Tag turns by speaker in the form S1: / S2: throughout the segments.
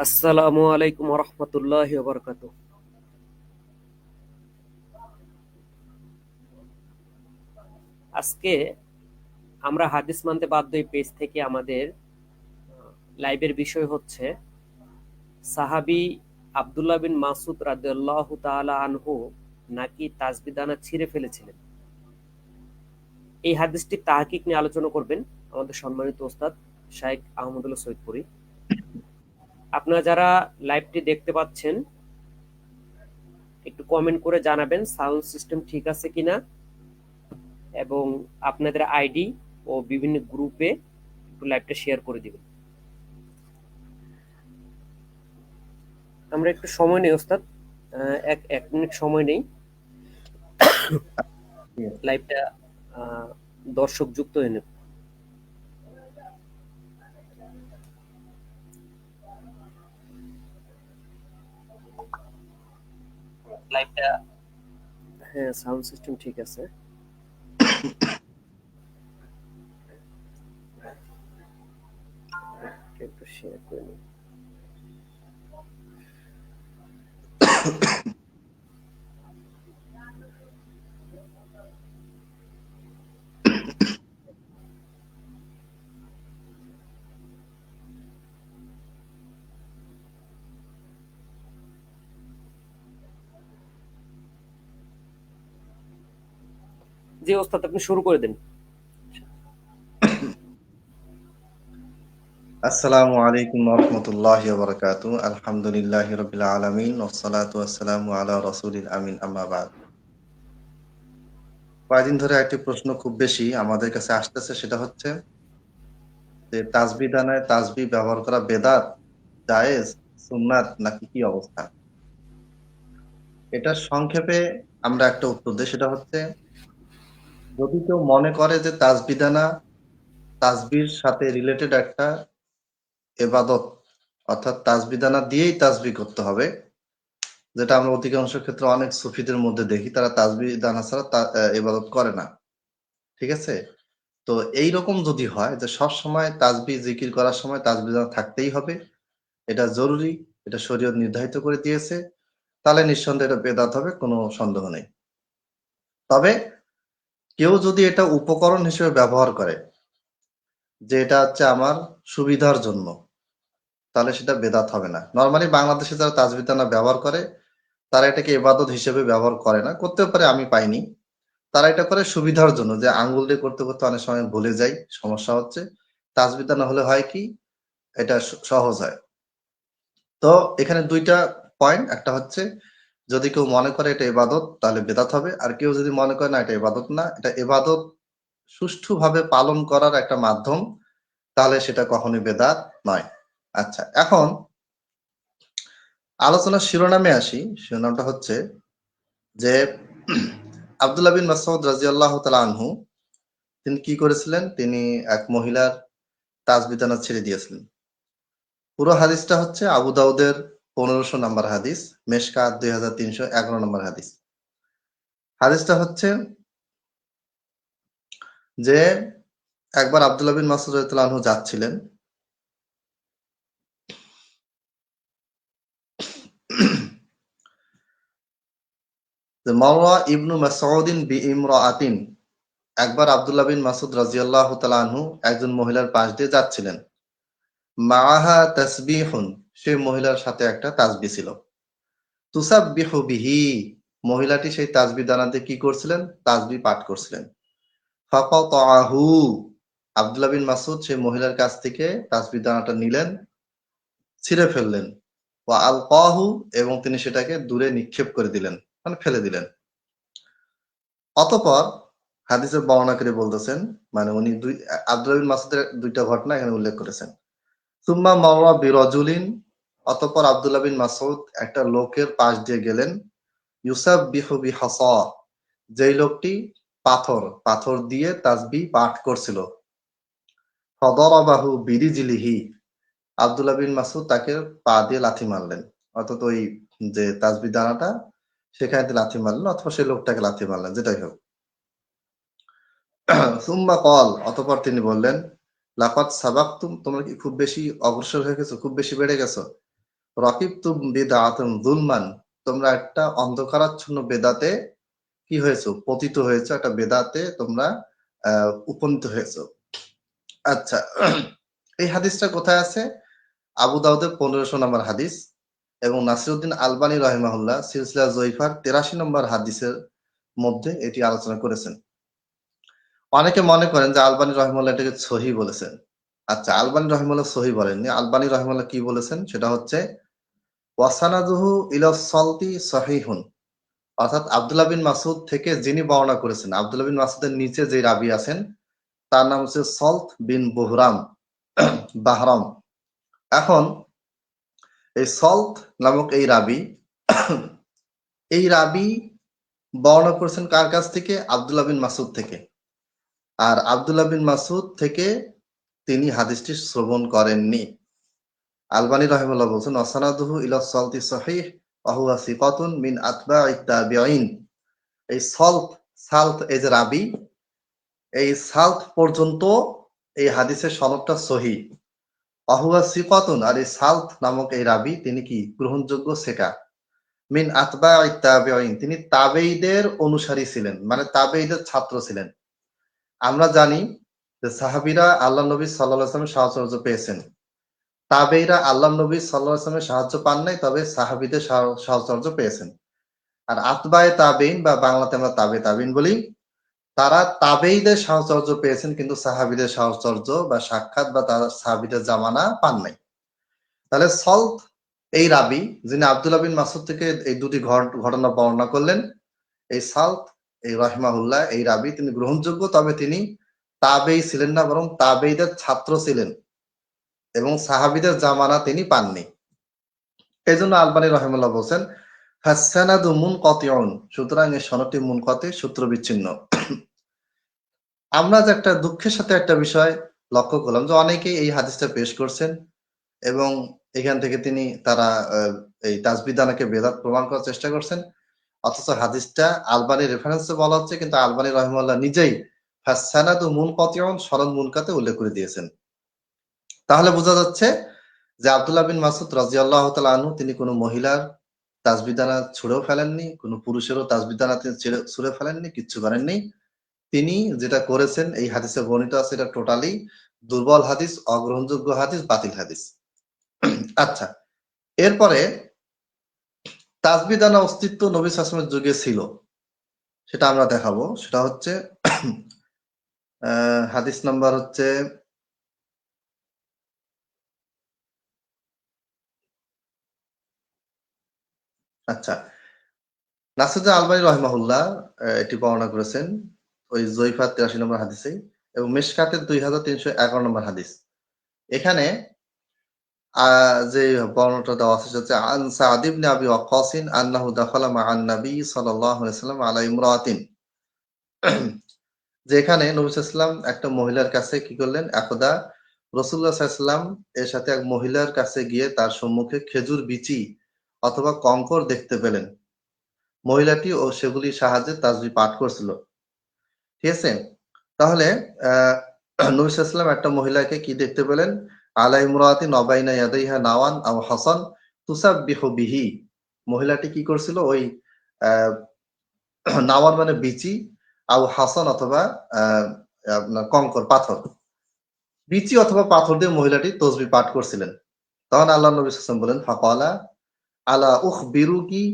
S1: আসসালামু আলাইকুম রহমতুল্লাহি ওয়া বারাকাতুহু। আজকে আমরা হাদিস মানতে বাধ্য এই পেজ থেকে আমাদের লাইভের বিষয় হচ্ছে সাহাবী আব্দুল্লাহ বিন মাসুদ রাদিয়াল্লাহু তাআলা আনহু নাকি তাসবিদানা ছিঁড়ে ফেলেছিলেন। এই হাদিসটি তাহকিক নিয়ে আলোচনা করবেন আমাদের সম্মানিত ওস্তাদ শাইখ আহমদুল্লাহ সৈয়দপুরী। আপনারা যারা লাইভটি দেখতে পাচ্ছেন একটু কমেন্ট করে জানাবেন সাউন্ড সিস্টেম ঠিক আছে কিনা এবং আপনাদের আইডি ও বিভিন্ন গ্রুপে একটু লাইভটা শেয়ার করে দিবেন। আমরা একটু সময় নেই ওস্তাদ, এক এক মিনিট সময় নেই, লাইভটা দর্শক যুক্ত হয়ে নেব। লাইভটা, হ্যাঁ সাউন্ড সিস্টেম ঠিক আছে, একটু শেয়ার করে নিই। জি ওস্তাদ আপনি শুরু করে দেন।
S2: আসসালামু আলাইকুম ওয়া বারাকাতুহু। আলহামদুলিল্লাহি রাব্বিল আলামিন ওয়াসসালাতু ওয়াসসালামু আলা রাসূলিল আমিন, আম্মা বাদ। কয়েকদিন ধরে একটি প্রশ্ন খুব বেশি আমাদের কাছে আসতেছে, সেটা হচ্ছে যে তাসবিহ দানায় তাসবিহ ব্যবহার করা বেদাত, জায়েজ, সুন্নাত নাকি কি অবস্থা? এটার সংক্ষেপে আমরা একটা উত্তর দেই, সেটা হচ্ছে যদি কেউ মনে করে যে তাসবিহ দানা তাসবিহর সাথে রিলেটেড একটা ইবাদত, অর্থাৎ তাসবিহ দানা দিয়েই তাসবিহ করতে হবে, যেটা আমরা অধিকাংশ ক্ষেত্রে অনেক সুফিদের মধ্যে দেখি, তারা তাসবিহ দানা ছাড়া ইবাদত করে না। ঠিক আছে? তো এইরকম যদি হয় যে সব সময় তাসবিহ জিকির করার সময় তাসবিহ দানা থাকতেই হবে, এটা জরুরি, এটা শরীয়ত নির্ধারিত করে দিয়েছে, তাহলে নিঃসন্দেহে এটা বেদাত হবে, কোনো সন্দেহ নেই। তবে কেউ যদি এটা উপকরণ হিসেবে ব্যবহার করে, যে এটা হচ্ছে আমার সুবিধার জন্য, তাহলে সেটা বেদাত হবে না। নরমালি বাংলাদেশে যারা তাসবিহ দানা ব্যবহার করে, তারা এটাকে ইবাদত হিসেবে ব্যবহার করে না, করতেও পারে, আমি পাইনি। তারা এটা করে সুবিধার জন্য, যে আঙ্গুল দিয়ে করতে করতে অনেক সময় ভুলে যাই, সমস্যা হচ্ছে। তাসবিহ না হলে হয় কি, এটা সহজ হয়। তো এখানে দুইটা পয়েন্ট, একটা হচ্ছে যদি কেউ মনে করে এটা ইবাদত তাহলে বেদাত হবে, আর কেউ যদি মনে করে না এটা ইবাদত না, এটা ইবাদত সুষ্ঠুভাবে পালন করার একটা মাধ্যম, তাহলে সেটা কখনোই বেদাত নয়। আচ্ছা, এখন আলোচনার শিরোনামে আসি। শিরোনামটা হচ্ছে যে আব্দুল্লাহ বিন মাসউদ রাদিয়াল্লাহু তাআলা আনহু তিনি কি করেছিলেন, তিনি এক মহিলার তাসবিহ দানা ছেড়ে দিয়েছিলেন। পুরো হাদিসটা হচ্ছে আবু দাউদের 1500 নাম্বার হাদিস, মেশকাত 2311 নম্বর হাদিস। হাদিসটা হচ্ছে যে একবার আব্দুল্লাহ বিন মাসউদ রাদিয়াল্লাহু আনহু যাচ্ছিলেন, যে মারওয়া ইবনু মাসউদিন বিইমরাআতিন, একবার আব্দুল্লাহ বিন মাসউদ রাদিয়াল্লাহু তাআলা আনহু একজন মহিলার পাশ দিয়ে যাচ্ছিলেন। মাআহা তাসবিহুন, সেই মহিলার সাথে একটা তাসবিহ ছিল। তুসাব্বিহু বিহি, মহিলাটি সেই তাসবিহ দানাতে কি করছিলেন, তাসবিহ পাঠ করছিলেন। ফাকাতাহু, আব্দুল্লাহ বিন মাসউদ সেই মহিলার কাছ থেকে তাসবিহ দানাটা নিলেন, ছিঁড়ে ফেললেন। ওয়া আলকাহু, এবং তিনি সেটাকে দূরে নিক্ষেপ করে দিলেন, মানে ফেলে দিলেন। অতঃপর হাদিসের বর্ণনাকারী বলতেছেন, মানে উনি আব্দুল্লাহ বিন মাসউদের দুইটা ঘটনা এখানে উল্লেখ করেছেন। সুম্মা মাররা বিরাজুলিন, অতঃপর আব্দুল্লাহ বিন মাসউদ একটা লোকের পাশ দিয়ে গেলেন, ইউসাববিহু বিহাসা, যেই লোকটি পাথর পাথর দিয়ে তাসবিহ পাঠ করছিল। ফাদারাবাহু বিরিজলিহি, আব্দুল্লাহ বিন মাসউদ তাকে পা দিয়ে লাথি মারলেন, অর্থাৎ ওই যে তাসবিহ দানাটা সেখানে লাথি মারলেন, অথবা সেই লোকটাকে লাথি মারলেন, যেটাই হোক। সুম্মা কল, অতঃপর তিনি বললেন, লাকাদ সাবাকতুম, তোমরা কি খুব বেশি অগ্রসর হয়ে গেছো, খুব বেশি বেড়ে গেছো। রাকিবতুম বিদআতান যুলমান, তোমরা একটা অন্ধকারাচ্ছন্ন বেদাতে কি হয়েছো? পতিত হয়েছো, একটা বেদাতে তোমরা উপনীত হয়েছো। আচ্ছা, এই হাদিসটা কোথায় আছে? আবু দাউদের 1500 নম্বর হাদিস এবং নাসিরউদ্দিন আলবানী রাহিমাহুল্লাহ সিলসিলা জয়ীফার 83 নম্বর হাদিসের মধ্যে এটি আলোচনা করেছেন। অনেকে মনে করেন যে আলবানী রহিমাহুল্লাহ এটাকে সহিহ বলেছেন। আচ্ছা, আলবানী রহিমাহুল্লাহ সহিহ বলেননি। আলবানী রহিমাহুল্লাহ কি বলেছেন সেটা হচ্ছে ওয়াসানাদুহু ইলা সলতি সহিহুন, অর্থাৎ আব্দুল্লাহ বিন মাসুদ থেকে যিনি বর্ণনা করেছেন, আব্দুল্লাহ বিন মাসুদের নিচে যে রাবি আছেন তার নাম হচ্ছে সলত বিন বুহরাম বাহরাম। এখন এই সলত নামক এই রাবি বর্ণনা করেছেন কার কাছ থেকে? আব্দুল্লাহ বিন মাসুদ থেকে। আর আব্দুল্লাহ বিন মাসুদ থেকে তিনি হাদিসটি শ্রবণ করেননি। আলবানী রাহিমাহুল্লাহ বলছেন ওয়াসানাদুহু ইলা সলতি সহিহ ওয়া হুয়া সিকাতুন মিন আতবা'আত তাবিঈন। এই সালত এই যে রাবি, এই সালত পর্যন্ত এই হাদিসের সনদটা সহিহ। ওয়া হুয়া সিকাতুন, আর এই সালত নামক এই রাবি তিনি কি? গ্রহণযোগ্য সেকা। মিন আতবা'আত তাবিঈন, তিনি তাবেঈদের অনুসারী ছিলেন, মানে তাবেঈদের ছাত্র ছিলেন। আমরা জানি যে সাহাবীরা আল্লাহ নবী সাল্লাল্লাহু আলাইহি ওয়াসাল্লামের সাহচর্য পেয়েছেন। তাবেঈরা আল্লাহ নবী সাল্লাল্লাহু আলাইহি ওয়াসাল্লামের সাহায্য পান নাই, তবে সাহাবীদের সাহচর্য পেয়েছেন। আর আতবায়ে তাবেঈন বা বাংলাতে আমরা তাবেঈন বলি, তারা তাবেঈদের সাহচর্য পেয়েছেন কিন্তু সাহাবীদের সাহচর্য বা সাক্ষাৎ বা তারা সাহাবীদের জামানা পান নাই। তাহলে সলত এই রাবী যিনি আব্দুল্লাহ বিন মাসুদ থেকে এই দুটি ঘটনা বর্ণনা করলেন, এই সলত এই রাহিমাহুল্লাহ এই রাবী তিনি গ্রহণযোগ্য, তবে তিনি তাবেঈ ছিলেন না, বরং তাবেঈদের ছাত্র ছিলেন এবং সাহাবীদের জামানা তিনি পাননি। এজন্য আলবানী রাহিমাহুল্লাহ বলছেন ফাসসানাদু মুনকাতিউন, সুতরাং এই সনদটি মুনকাতি, সূত্র বিচ্ছিন্ন। আমরা যে একটা দুঃখের সাথে একটা বিষয় লক্ষ্য করলাম যে অনেকেই এই হাদিসটা পেশ করছেন এবং এখান থেকে তারা এই তাসবিদানাকে বেদাত প্রমাণ করার চেষ্টা করছেন, অথচ হাদিসটা আলবানী রেফারেন্সে বলা হচ্ছে, কিন্তু আলবানী রাহিমাহুল্লাহ নিজেই ফাসসানাদু মুনকাতিউন সনদ মুনকাতে উল্লেখ করে দিয়েছেন। তাহলে বোঝা যাচ্ছে যে আব্দুল্লাহ বিন মাসুদ রাদিয়াল্লাহু তাআলা আনহু তিনি কোনো মহিলার তাসবিদানা ছুঁড়েও ফেলেননি, কোনো পুরুষেরও তাসবিদানা তিনি ছুঁড়ে ফেলেননি, কিচ্ছু করেননি। তিনি যেটা করেছেন এই হাদিসে বর্ণিত আছে, এটা টোটালি দুর্বল হাদিস, অগ্রহণযোগ্য হাদিস, বাতিল হাদিস। আচ্ছা, এরপরে তাসবিদানা অস্তিত্ব নবী সাল্লাল্লাহু আলাইহি ওয়াসাল্লামের যুগে ছিল, সেটা আমরা দেখাবো। সেটা হচ্ছে হাদিস নাম্বার হচ্ছে আচ্ছা, নাসিরুদ্দিন আলবানী রাহিমাহুল্লাহ এটি বর্ণনা করেছেন ওই জয়ীফার 83 নম্বর হাদিসে এবং মিশকাতের 2311 নম্বর হাদিস। এখানে যে বর্ণনাটা দেওয়া আছে সেটা হচ্ছে আন সা'দ ইবনে আবি ওয়াক্কাস আন্নাহু দাখালা মা'আন নবী সাল্লাল্লাহু আলাইহি ওয়াসাল্লাম আলা ইমরাতিন, যে এখানে নবী সাল্লাল্লাহু আলাইহি ওয়াসাল্লাম একটা মহিলার কাছে কি করলেন? একদা রাসূলুল্লাহ সাল্লাল্লাহু আলাইহি ওয়াসাল্লাম এর সাথে এক মহিলার কাছে গিয়ে তার সম্মুখে খেজুর বিচি অথবা কঙ্কর দেখতে পেলেন। মহিলাটি ও সেগুলির সাহায্যে তাসবিহ পাঠ করছিল। ঠিক আছে? তাহলে নবী সাল্লাল্লাহু আলাইহি ওয়াসাল্লাম একটা মহিলাকে কি দেখতে পেলেন? আলা ইমরাতিন ওয়া বাইনা ইয়াদাইহা নাওয়ান আও হাসান তুসাব্বিহু বিহি। মহিলাটি কি করছিল? ওই আহ নাওয়ান মানে বিচি, আও হাসান অথবা আপনার কঙ্কর পাথর, বিচি অথবা পাথর দিয়ে মহিলাটি তসবিহ পাঠ করছিলেন। তখন আল্লাহ নবী সাল্লাল্লাহু আলাইহি ওয়াসাল্লাম বলেন ফাকালা আলা উখবিরুকি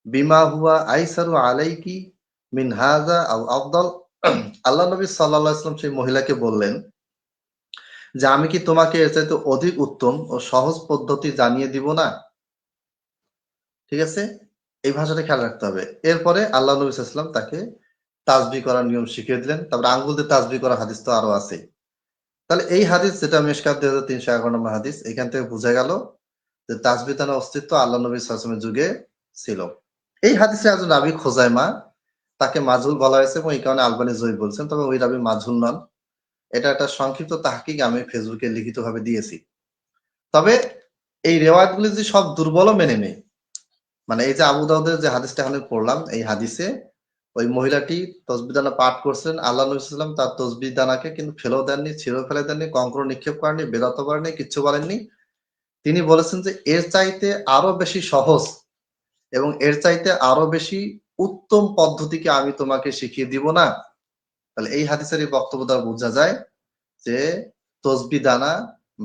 S2: বিমা হুয়া আইসারু আলাইকি মিন হাযা আও আফদল। আল্লাহ নবী সাল্লাল্লাহু আলাইহি ওয়াসাল্লাম সেই মহিলাকে বললেন যে আমি কি তোমাকে এর চাইতে অধিক উত্তম ও সহজ পদ্ধতি জানিয়ে দিব না? ঠিক আছে, এই ভাষাটা খেয়াল রাখতে হবে। এরপরে আল্লাহ নবী সাল্লাল্লাহু আলাইহি ওয়াসাল্লাম তাকে তাসবিহ করার নিয়ম শিখিয়ে দিলেন। তারপরে আঙ্গুল দিয়ে তাসবিহ করার হাদিস তো আরো আছে। তাহলে এই হাদিস যেটা মিশকাত 2311 নম্বর হাদিস, এখান থেকে বোঝা গেল যে তাসবিহ তার অস্তিত্ব আল্লাহ নবী সাল্লাল্লাহু আলাইহি ওয়াসাল্লামের যুগে ছিল। এই হাদিসে একজন রাবী খোজাইমা, তাকে মাজহুল বলা হয়েছে এবং এই কারণে আলবানী জয়ীফ বলছেন, তবে ওই রাবী মাজহুল নন। এটা একটা সংক্ষিপ্ত তাহকিক আমি ফেসবুকে লিখিতভাবে দিয়েছি। তবে এই রেওয়ায়াতগুলি যে সব দুর্বলও মেনে নেই, মানে এই যে আবু দাউদের যে হাদিসটা আমি পড়লাম, এই হাদিসে ওই মহিলাটি তসবিহ দানা পাঠ করছেন, আল্লাহ নবী সাল্লাল্লাহু আলাইহি ওয়াসাল্লাম তার তসবিহ দানাকে কিন্তু ফেলেও দেননি, ছিঁড়েও ফেলে দেননি, কঙ্কর নিক্ষেপ করেননি, বেদাত করেননি, কিচ্ছু বলেননি। তিনি বলেছেন যে এর চাইতে আরো বেশি সহজ এবং এর চাইতে আরো বেশি উত্তম পদ্ধতিকে আমি তোমাকে শিখিয়ে দিব না। তাহলে এই হাদিসের এই বক্তব্য দ্বারা বোঝা যায় যে তসবি দানা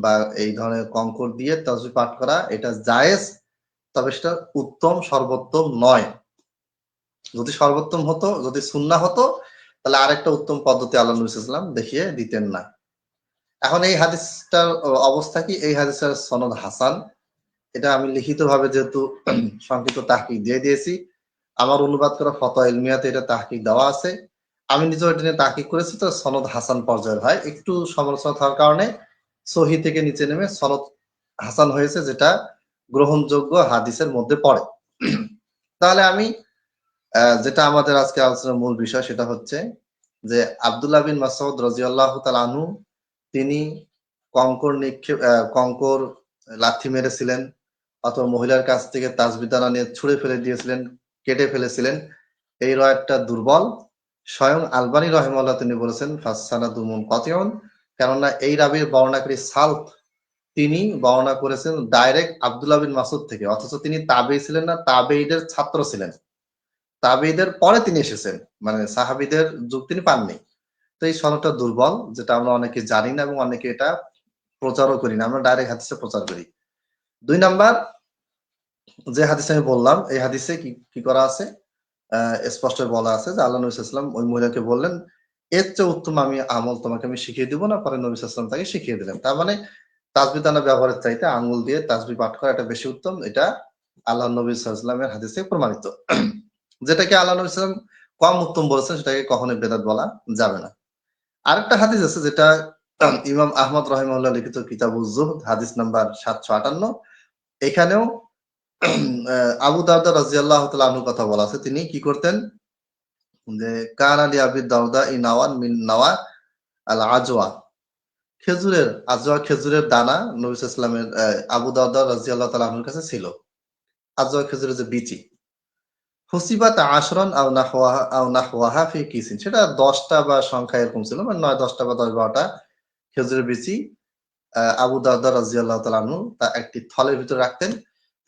S2: বা এই ধরনের কঙ্কর দিয়ে তসবি পাঠ করা এটা জায়েজ, তবে সেটা উত্তম সর্বোত্তম নয়। যদি সর্বোত্তম হতো, যদি সুন্নাহ হতো, তাহলে আরেকটা উত্তম পদ্ধতি আল্লাহ নবী সাল্লাল্লাহু আলাইহি ওয়াসাল্লাম দেখিয়ে দিতেন না। এখন এই হাদিসটার অবস্থা কি? এই হাদিসের সনদ হাসান। এটা আমি লিখিতভাবে যেহেতু সংক্ষিপ্ত তাহকিক দিয়ে দিয়েছি, আমার অনুবাদ করা ফতোয়া ইলমিয়াতে এটা তাহকিক দেওয়া আছে। আমি নিজেও এটা নিয়ে তাহকিক করেছি, তো সনদ হাসান পর্যায়ের হয়। একটু সমালোচনা থাকার কারণে সহি থেকে নিচে নেমে সনদ হাসান হয়েছে, যেটা গ্রহণযোগ্য হাদিসের মধ্যে পড়ে। তাহলে আমি যেটা আমাদের আজকে আলোচনার মূল বিষয় সেটা হচ্ছে যে আব্দুল্লাহ বিন মাসউদ রাদিয়াল্লাহু তাআলা আনহু তিনি কঙ্কর লাথি মেরেছিলেন, অথবা মহিলার কাছ থেকে তাসবিহ দানা নিয়ে ছুঁড়ে ফেলে দিয়েছিলেন, কেটে ফেলেছিলেন। এই রওয়ায়াতটা দুর্বল। স্বয়ং আলবানী রাহিমাহুল্লাহ তিনি বলেছেন ফাসসানাদু মুনকাতিউন, কেননা এই রাবির বর্ণনাকারী সালফ তিনি বর্ণনা করেছেন ডাইরেক্ট আব্দুল্লাহ বিন মাসউদ থেকে, অথচ তিনি তাবেঈ ছিলেন না, তাবেঈদের ছাত্র ছিলেন। তাবেঈদের পরে তিনি এসেছেন, মানে সাহাবীদের যুগ তিনি পাননি। তো এই সনদটা দুর্বল, যেটা আমরা অনেকে জানি না এবং অনেকে এটা প্রচারও করি না, আমরা ডাইরেক্ট হাদিসে প্রচার করি। ২ নাম্বার, যে হাদিসে আমি বললাম, এই হাদিসে কি কি করা আছে? স্পষ্ট বলা আছে যে আল্লাহ নবী সাল্লাল্লাহু আলাইহি ওয়াসাল্লাম ওই মহিলাকে বললেন, এর চেয়ে উত্তম আমি আমল তোমাকে আমি শিখিয়ে দিব না। পরে নবী সাল্লাল্লাহু আলাইহি ওয়াসাল্লাম তাকে শিখিয়ে দিলেন। তার মানে তাসবিহ দানা ব্যবহারের চাইতে আঙ্গুল দিয়ে তাসবিহ পাঠ করা এটা বেশি উত্তম। এটা আল্লাহ নবী সাল্লাল্লাহু আলাইহি ওয়াসাল্লামের হাদিসে প্রমাণিত। যেটাকে আল্লাহ নবী সাল্লাল্লাহু আলাইহি ওয়াসাল্লাম কম উত্তম বলেছেন, সেটাকে কখনোই বেদাত বলা যাবে না। আরেকটা হাদিস আছে যেটা ইমাম আহমদ রাহিমাহুল্লাহ লিখিত কিতাবুজ জুহদ হাদিস নাম্বার 758। এখানেও আবু দারদা রাদিয়াল্লাহু তাআলা আনহু কথা বলা আছে। তিনি কি করতেন? যে কানা লি আবি দারদা ইনাওয়ান মিন নাওয়া আল আজওয়া, খেজুরের দানা নবী সাল্লাল্লাহু আলাইহি ওয়াসাল্লামের আবু দারদা রাদিয়াল্লাহু তাআলা আনহুর কাছে ছিল। আজওয়া খেজুরের যে বিচি, হুসিবাত আশরান আও নাহওয়াহা ফি কিসিন, সেটা 10টা বা সংখ্যা এরকম ছিল, মানে 9-10টা বা 10-12টা খেজুরের বিচি আবু দারদা রাদিয়াল্লাহু তাআলা আনহু তা একটি থলের ভিতরে রাখতেন।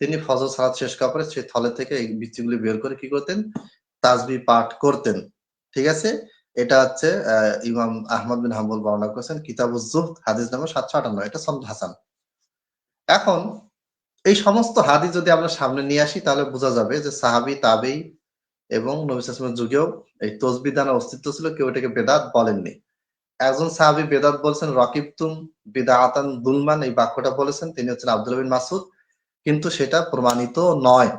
S2: তিনি ফজর সালাত শেষ করার পরে সেই থলে থেকে এই বিচিগুলি বের করে কি করতেন? তাসবিহ পাঠ করতেন। ঠিক আছে? এটা হচ্ছে ইমাম আহমদ বিন হাম্বল বর্ণনা করেছেন কিতাবুজ জুহদ হাদিস নম্বর 758। এটা সনদ হাসান। এখন এই সমস্ত হাদিস যদি আমরা সামনে নিয়ে আসি, তাহলে বোঝা যাবে যে সাহাবী, তাবেঈ এবং নবী সাল্লাল্লাহু আলাইহি ওয়াসাল্লামের যুগেও এই তাসবিহ দানার অস্তিত্ব ছিল। কেউ এটাকে বেদাত বলেননি। একজন সাহাবী বেদাত বলছেন, রকিবতুম বিদআতান দুলমান, এই বাক্যটা বলেছেন, তিনি হচ্ছেন আব্দুল্লাহ বিন মাসউদ, কিন্তু সেটা প্রমাণিত নয়।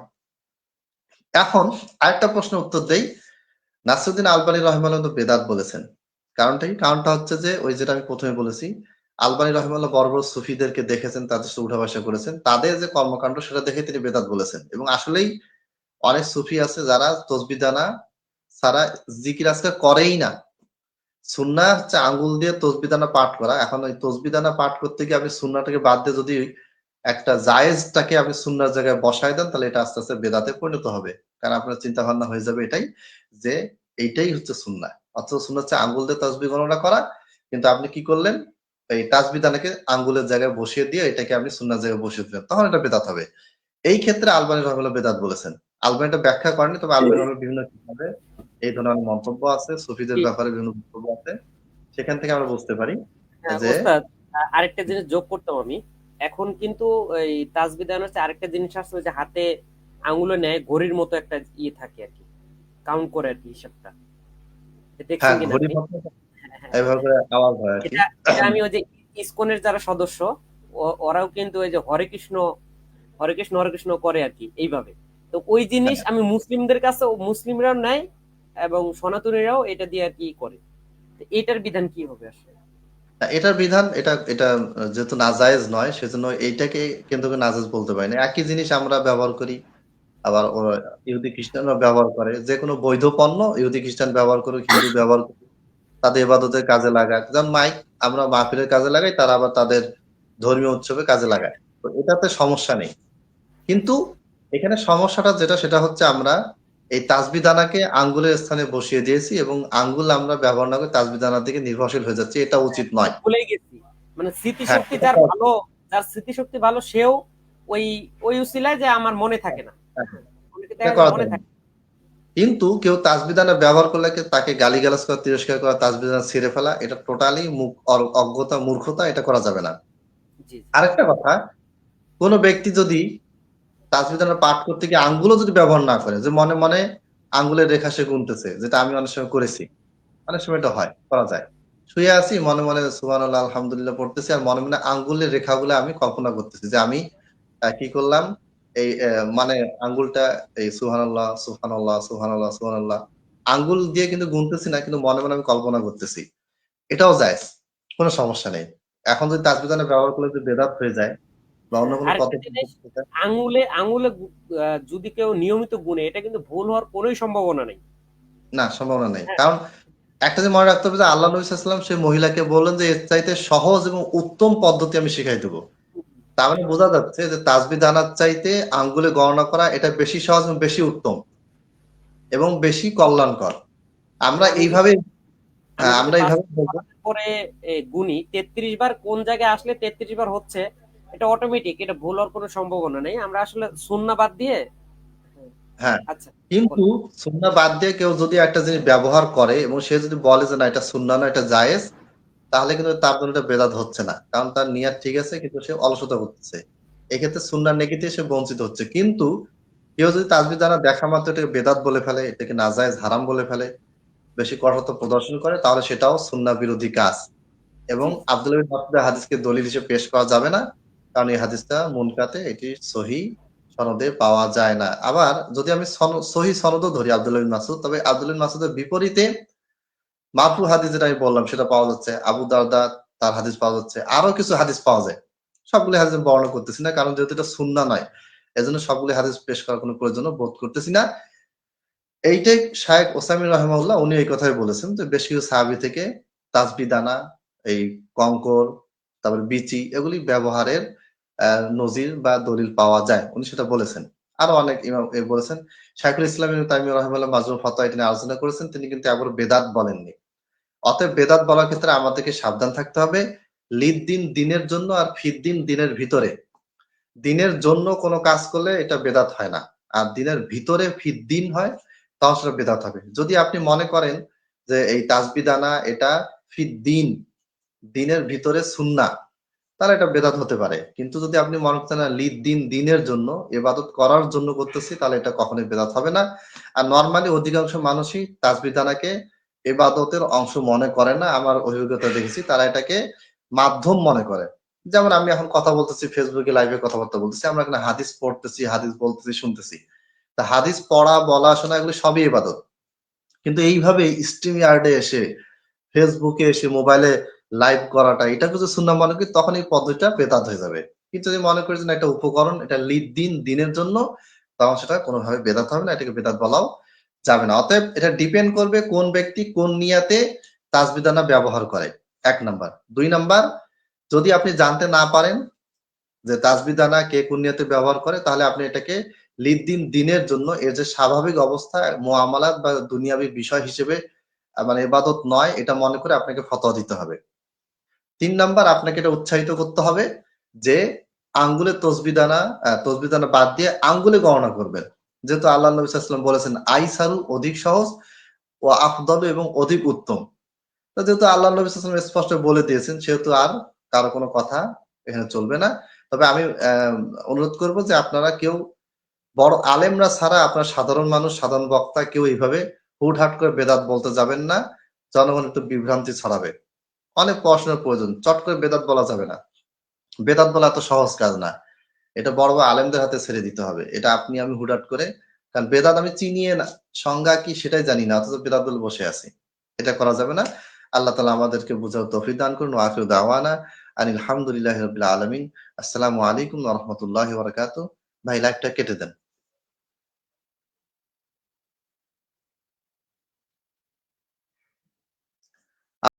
S2: এখন আরেকটা প্রশ্নের উত্তর দেই। নাসিরউদ্দিন আলবানী রাহিমাহুল্লাহ তো বেদাত বলেছেন। কারণটা কি? কারণটা হচ্ছে যে ওই যেটা আমি প্রথমে বলেছি, আলবানী রাহিমাহুল্লাহ বড় বড় সুফিদেরকে দেখেছেন, তাদের সাথে উঠা-বসা করেছেন। তাদের যে কর্মকাণ্ড সেটা দেখে তিনি বেদাত বলেছেন। এবং আসলেই অনেক সুফি আছে যারা তাসবিহ দানা ছাড়া জিকির আজকার করেই না। সুন্নাহ হচ্ছে আঙ্গুল দিয়ে তাসবিহ দানা পাঠ করা। এখন ওই তাসবিহ দানা পাঠ করতে গিয়ে আপনি সুন্নাহটাকে বাদ দিয়ে যদি একটা জায়েজটাকে আপনি সুন্নাহর জায়গায় বসায় দেন, তাহলে এটা আস্তে আস্তে বেদাতে পরিণত হবে। কারণ আপনার চিন্তা ভাবনা হয়ে যাবে এটাই যে এইটাই হচ্ছে সুন্নাহ। অথচ সুন্নাহ হচ্ছে আঙ্গুল দিয়ে তাসবিহ গণনা করা। কিন্তু আপনি কি করলেন? এই তাসবিহ দানাকে আঙ্গুলের জায়গায় বসিয়ে দিয়ে এটাকে আপনি সুন্নাহর জায়গায় বসিয়ে দিলেন। তখন এটা বেদাত হবে। এই ক্ষেত্রে আলবানী রাহিমাহুল্লাহ বেদাত বলেছেন। আলবানী এটা ব্যাখ্যা করেননি, তবে আলবানী রাহিমাহুল্লাহ বিভিন্ন কিতাবে এই ধরনের মন্তব্য আছে, সুফিদের
S1: ঠিক।
S2: ব্যাপারে বিভিন্ন মন্তব্য আছে। সেখান থেকে আমরা বুঝতে পারি
S1: হ্যাঁ
S2: যে
S1: ওস্তাদ, আরেকটা জিনিস যোগ করতাম আমি। এখন কিন্তু এই তাসবিহ দান হচ্ছে আরেকটা জিনিস আছে, ওই যে হাতে আঙুলে নেয় ঘড়ির মতো একটা ইয়ে থাকে আর কি, কাউন্ট করে আর কি হিসাবটা। দেখছেন
S2: হ্যাঁ,
S1: কিনা
S2: ঘড়ির
S1: আপনি?
S2: মতো
S1: হ্যাঁ, হ্যাঁ, হ্যাঁ।
S2: এভাবে করে আওয়াজ হয় আরকি।
S1: এটা এটা আমি ওই যে ইসকনের যারা সদস্য, ওরাও কিন্তু ওই যে হরে কৃষ্ণ হরে কৃষ্ণ হরে কৃষ্ণ করে আর কি এইভাবে। তো ওই জিনিস
S2: হ্যাঁ,
S1: আমি মুসলিমদের কাছে, মুসলিমরাও নেয় এবং সনাতনীরাও এটা দিয়ে আর কি করে। তো এটার বিধান কি হবে আসলে?
S2: এটার বিধান এটা এটা যেহেতু নাজায়েজ নয়, সেজন্য এইটাকে কেন্দ্র করে নাজায়েজ বলতে পারি না। একই জিনিস আমরা ব্যবহার করি, আবার ইহুদি খ্রিস্টানরা ব্যবহার করে। যেকোনো বৈধ পণ্য ইহুদি খ্রিস্টান ব্যবহার করুক, হিন্দু ব্যবহার করুক, তাদের ইবাদতের কাজে লাগাক। যেমন মাইক আমরা মাহফিলের কাজে লাগাই, তারা আবার তাদের ধর্মীয় উৎসবে কাজে লাগায়। তো এটাতে সমস্যা নেই। কিন্তু এখানে সমস্যাটা যেটা সেটা হচ্ছে আমরা এই তাসবিহ দানাকে আঙ্গুলের স্থানে বসিয়ে দিয়েছি এবং আঙ্গুল আমরা ব্যবহার না করে তাসবিহ দানার দিকে নির্ভরশীল হয়ে যাচ্ছি। এটা উচিত নয়।
S1: ভুলেই গেছি, মানে
S2: হ্যাঁ,
S1: স্মৃতিশক্তি
S2: এটা
S1: যার
S2: করা
S1: ভালো,
S2: উচিত।
S1: যার স্মৃতিশক্তি ভালো সেও ওই ওই উসিলায় যে আমার মনে থাকে না। হ্যাঁ, অনেকে
S2: এটা
S1: দেখা যায়
S2: করা
S1: মনে
S2: যায় না।
S1: থাকে।
S2: কিন্তু কেউ তাসবিদানা ব্যবহার করলে তাকে গালিগালাজ করা, তিরস্কার করা, তাসবিদানা ছিঁড়ে ফেলা, এটা টোটালি অজ্ঞতা, মূর্খতা, এটা করা যাবে না।
S1: জি, জি।
S2: আরেকটা কথা, কোন ব্যক্তি যদি তাসবিদানা পাঠ করতে গিয়ে আঙ্গুলও যদি ব্যবহার না করে, যে মনে মনে আঙ্গুলের রেখা সে গুনতেছে, যেটা আমি অনেক সময় করেছি, অনেক সময় এটা হয়, করা যায়। শুয়ে আছি, মনে মনে সুবহানাল্লাহ আলহামদুলিল্লাহ পড়তেছি, আর মনে মনে আঙ্গুলের রেখাগুলো আমি কল্পনা করতেছি যে আমি কি করলাম, এই মানে আঙ্গুলটা এই সুবহানাল্লাহ সুবহানাল্লাহ সুবহানাল্লাহ সুবহানাল্লাহ আঙ্গুল দিয়ে কিন্তু গুনতেছি না, কিন্তু মনে মনে আমি কল্পনা করতেছি। এটাও জায়েজ, কোনো সমস্যা নেই। এখন যদি তাসবিদানা ব্যবহার করলে যদি বেদাত হয়ে যায় বা অন্য
S1: হ্যাঁ,
S2: কোনো
S1: আরেকটা
S2: পদ্ধতি,
S1: জিনিস, আঙুলে আঙুলে যদি কেউ নিয়মিত গুনে, এটা কিন্তু ভুল হওয়ার কোনোই সম্ভাবনা নেই।
S2: না, সম্ভাবনা নেই।
S1: হ্যাঁ,
S2: কারণ একটা যে মনে রাখতে হবে যে আল্লাহ নবী সাল্লাল্লাহু আলাইহি ওয়াসাল্লাম সেই মহিলাকে বললেন যে এর চাইতে সহজ এবং উত্তম পদ্ধতি আমি শিখাই দেব। তার মানে বোঝা যাচ্ছে যে তাসবিহ দানার চাইতে আঙ্গুলে গণনা করা এটা বেশি সহজ এবং বেশি উত্তম এবং বেশি কল্যাণকর। আমরা
S1: আমি যদি
S2: এইভাবে,
S1: আমি
S2: হ্যাঁ,
S1: যদি
S2: আমরা
S1: পাঁচ
S2: এইভাবে বলব।
S1: পরে গুনি 33 বার, কোন জায়গায় আসলে 33 বার হচ্ছে, এটা অটোমেটিক, এটা ভুল হওয়ার কোনো সম্ভাবনা নেই। আমরা আসলে সুন্নাহ বাদ দিয়ে। হ্যাঁ,
S2: হ্যাঁ,
S1: আচ্ছা,
S2: কিন্তু
S1: বলেন।
S2: সুন্নাহ বাদ দিয়ে কেউ যদি একটা জিনিস ব্যবহার করে এবং সে যদি বলে যে না এটা সুন্নাহ না, এটা জায়েজ, তাহলে কিন্তু তার জন্য এটা বেদাত হচ্ছে না। কারণ তার নিয়াত ঠিক আছে, কিন্তু সে অলসতা করতেছে। এক্ষেত্রে সুন্নাহর নেকিতে সে বঞ্চিত হচ্ছে। কিন্তু কেউ যদি তাসবিহ দানা দেখা মাত্র এটাকে বেদাত বলে ফেলে, এটাকে নাজায়েজ হারাম বলে ফেলে, বেশি কঠোরতা প্রদর্শন করে, তাহলে সেটাও সুন্নাহ বিরোধী কাজ। এবং
S1: জি, জি।
S2: আব্দুল্লাহ বিন মাসউদের হাদিসকে দলিল হিসেবে পেশ করা যাবে না। কারণ এই হাদিসটা মুনকাতে, এটি সহিহ সনদে পাওয়া যায় না। আবার যদি আমি সহিহ সনদও ধরি আব্দুল্লাহ বিন মাসউদ, তবে আব্দুল্লাহ বিন মাসউদের বিপরীতে মারফু হাদিস যেটা আমি বললাম সেটা পাওয়া যাচ্ছে। আবু দারদা তার হাদিস পাওয়া যাচ্ছে। আরো কিছু হাদিস পাওয়া যায়। সবগুলো হাদিস আমি বর্ণনা করতেছি না, কারণ যেহেতু এটা সুন্নাহ নয়। এজন্য সবগুলো হাদিস পেশ করার কোনো প্রয়োজন বোধ করতেছি না। এইটাই শায়েখ ওসাইমিন রাহিমাহুল্লাহ উনি এই কথাই বলেছেন যে বেশ কিছু সাহাবী থেকে তাসবিহ দানা, এই কঙ্কর, তারপরে বিচি, এগুলি ব্যবহারের নজির বা দলিল পাওয়া যায়। উনি সেটা বলেছেন। আরো অনেক ইমাম বলেছেন। শাইখুল ইসলাম ইবনে তাইমিyyah রাহিমাহুল্লাহ মাজমু ফাতাওয়া এটা নিয়ে আলোচনা করেছেন। তিনি কিন্তু একবারও বেদাত বলেননি। অতএব বেদাত বলার ক্ষেত্রে আমাদেরকে সাবধান থাকতে হবে। লিদ দিন দিনের জন্য আর ফিদ দিন দিনের ভিতরে। দিনের জন্য কোন কাজ করলে এটা বেদাত হয় না। আর দিনের ভিতরে ফিদ দিন হয়, তাহলে সেটা বেদাত হবে। যদি আপনি মনে করেন যে এই তাসবিহ দানা এটা ফিদ দিন, দিনের ভিতরে সুন্নাহ, তাহলে এটা বেদাত হতে পারে। কিন্তু যদি আপনি মনে করছেন না লিদ দিন দিনের জন্য, ইবাদত করার জন্য করতেছি, তাহলে এটা কখনোই বেদাত হবে না। আর নরমালি অধিকাংশ মানুষই তাসবিহ দানাকে ইবাদতের অংশ মনে করে না। আমার অভিজ্ঞতা দেখেছি তারা এটাকে মাধ্যম মনে করে। যেমন আমি এখন কথা বলতেছি, ফেসবুকে লাইভে কথাবার্তা বলতেছি, আমরা এখানে হাদিস পড়তেছি, হাদিস বলতেছি, শুনতেছি। তা হাদিস পড়া, বলা, শোনা এগুলো সবই ইবাদত। কিন্তু এইভাবে স্ট্রিম ইয়ার্ডে এসে, ফেসবুকে এসে, মোবাইলে লাইভ করাটা, এটা যদি সুন্নাহ মনে করি, তখন এই পদ্ধতিটা বেদাত হয়ে যাবে। কিন্তু যদি মনে করি যে না, এটা উপকরণ, এটা লিদ দিন দিনের জন্য, তখন সেটা কোনোভাবে বেদাত হবে না, এটাকে বেদাত বলাও যাবে না। অতএব এটা ডিপেন্ড করবে কোন ব্যক্তি কোন নিয়াতে তাসবিহ দানা ব্যবহার করে, ১ নাম্বার। ২ নাম্বার, যদি আপনি জানতে না পারেন যে তাসবিহ দানা কে কোন নিয়তে ব্যবহার করে, তাহলে আপনি এটাকে লিদ দিন দিনের জন্য, এর যে স্বাভাবিক অবস্থা মুআমালাত বা দুনিয়াবী বিষয় হিসেবে মানে ইবাদত নয়, এটা মনে করে আপনাকে ফতোয়া দিতে হবে। ৩ নাম্বার, আপনাকে এটা উৎসাহিত করতে হবে যে আঙ্গুলে তসবিহ দানা বাদ দিয়ে আঙ্গুলে গণনা করবেন। যেহেতু আল্লাহ নবী সাল্লাল্লাহু আলাইহি ওয়াসাল্লাম বলেছেন আইসারু অধিক সহজ ও আফদালু এবং অধিক উত্তম। তো যেহেতু আল্লাহ নবী সাল্লাল্লাহু আলাইহি ওয়াসাল্লাম স্পষ্ট বলে দিয়েছেন, সেহেতু আর কারো কোনো কথা এখানে চলবে না। তবে আমি অনুরোধ করব যে আপনারা কেউ বড় আলেমরা ছাড়া আপনার সাধারণ মানুষ, সাধারণ বক্তা কেউ এইভাবে হুটহাট করে বেদাত বলতে যাবেন না। জনগণ একটু বিভ্রান্তি ছড়াবে। অনেক পড়াশোনার প্রয়োজন। চট করে বেদাত বলা যাবে না। বেদাত বলা এত সহজ কাজ না। এটা বড় বড় আলেমদের হাতে ছেড়ে দিতে হবে। এটা আপনি আমি হুটহাট করে, কারণ বেদাত আমি চিনিয়ে না, সংজ্ঞা কি সেটাই জানি না, অথচ বেদাত বলে বসে আছি। এটা করা যাবে না। আল্লাহ তাআলা আমাদেরকে বুঝার তৌফিক দান করুন। ওয়া আখিরু দাওয়ানা আনিল হামদুলিল্লাহি রাব্বিল আলামিন। আসসালামু আলাইকুম ওয়া রাহমাতুল্লাহি ওয়া বারাকাতুহু। ভাই লাইভটা কেটে দেন।